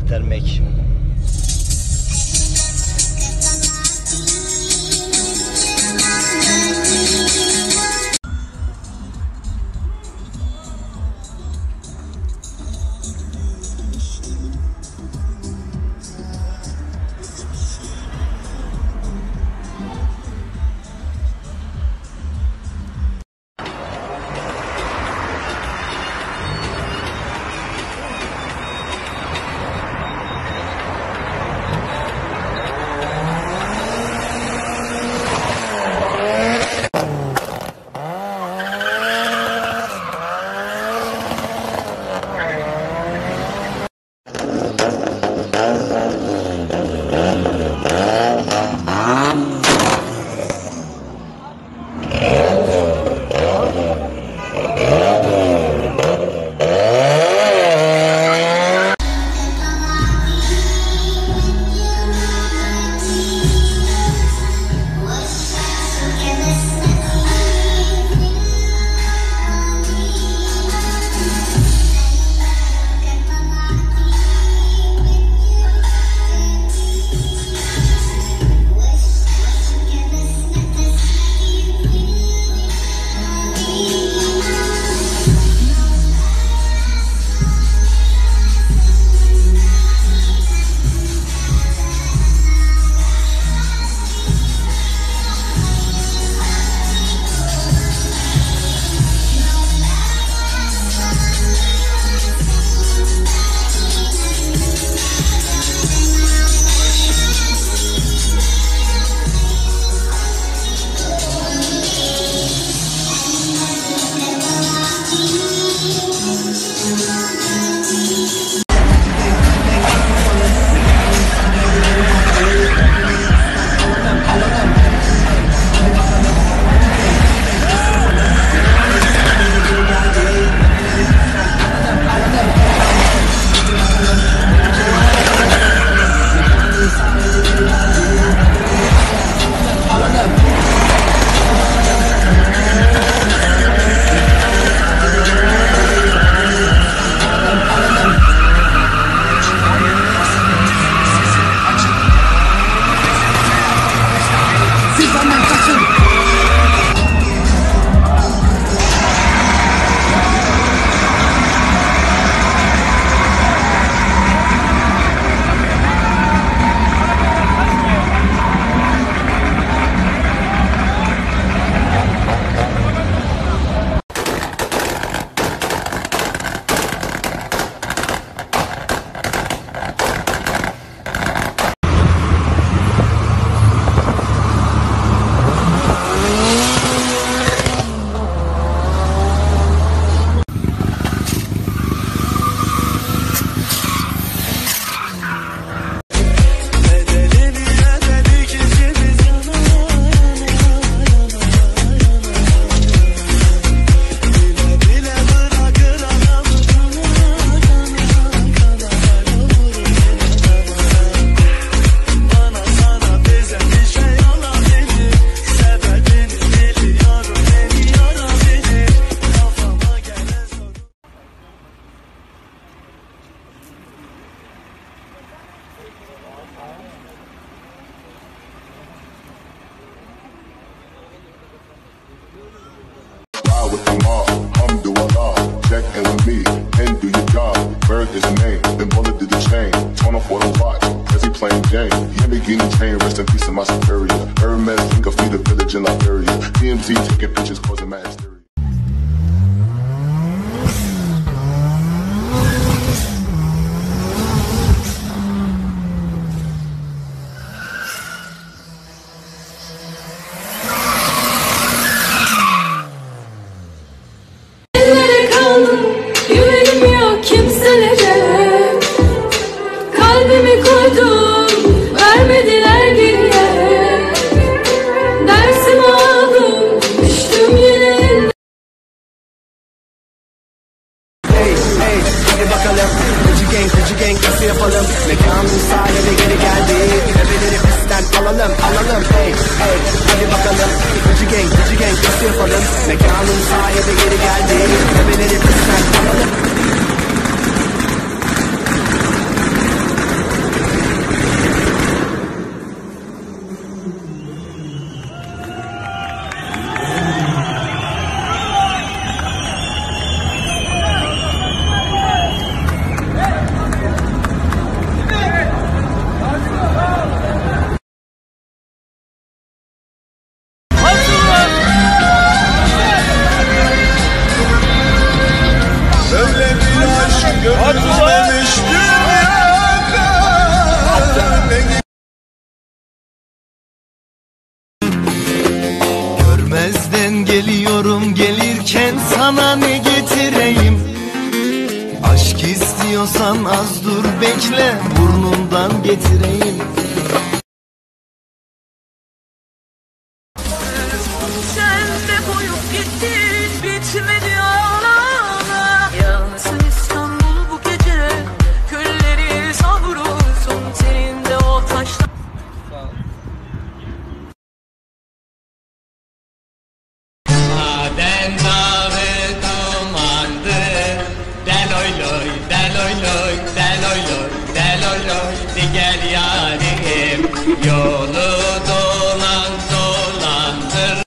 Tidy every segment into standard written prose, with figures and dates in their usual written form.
ertelmek. with them all. Alhamdulillah, check in with me and do your job. Bird is a name, then bullet did the chain. Torn off for the watch, as he playing Jane. Yamagini chain, rest in peace of my superior. Hermes, think of feed a village in Liberia. DMZ taking pictures, causing my exterior. Nasıl yapalım? Mekanın sahibi geri geldi. Bebeleri pistten alalım. Hey, hadi bakalım. Gıcı gang nasıl yapalım? Mekanın sahibi geri geldi. Bebeleri pistten alalım. Sen az dur bekle, burnundan getireyim. Sen de koyup gittin, bitmedi ağlama. Yansın İstanbul bu gece, külleri savrulsun teninde o taşlar. Maden dağı dumandı, del oy loy, del oy loy, del oy loy, del oy loy. Gel yarim, yolu dolan dolandır.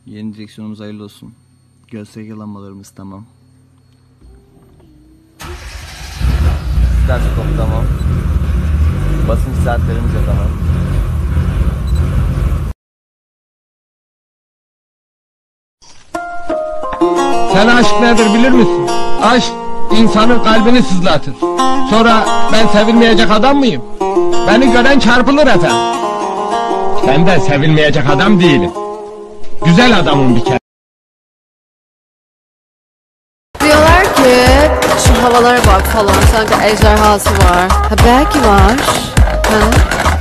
Yeni direksiyonumuz hayırlı olsun. Gösterge lambalarımız tamam. Start stop tamam. Basınç saatlerimiz de tamam. Sen aşk nedir bilir misin? Aşk insanın kalbini sızlatır. Sonra ben sevilmeyecek adam mıyım? Beni gören çarpılır efendim. Ben de sevilmeyecek adam değilim. Güzel adamım bir kere. Diyorlar ki şu havalara bak falan, sanki ejderhası var. Ha belki var.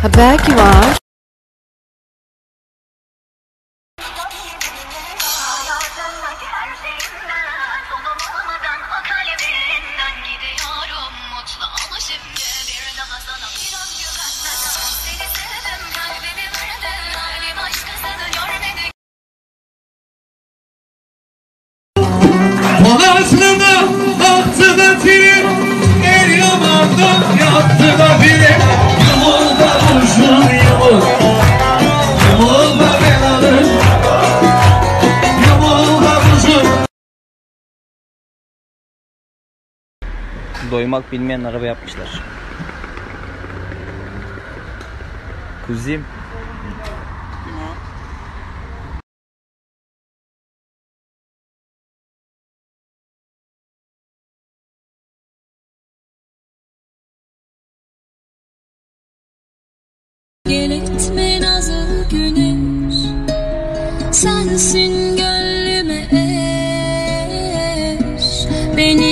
Ha belki var. Aslında baktı da film, el yamandan yattı da bile. Yumul da kurşun yumul, yumul da belalı, yumul da kurşun. Doymak bilmeyen araba yapmışlar. Kuzim. Gel etme nazlı güneş, sensin gönlüme eş. Beni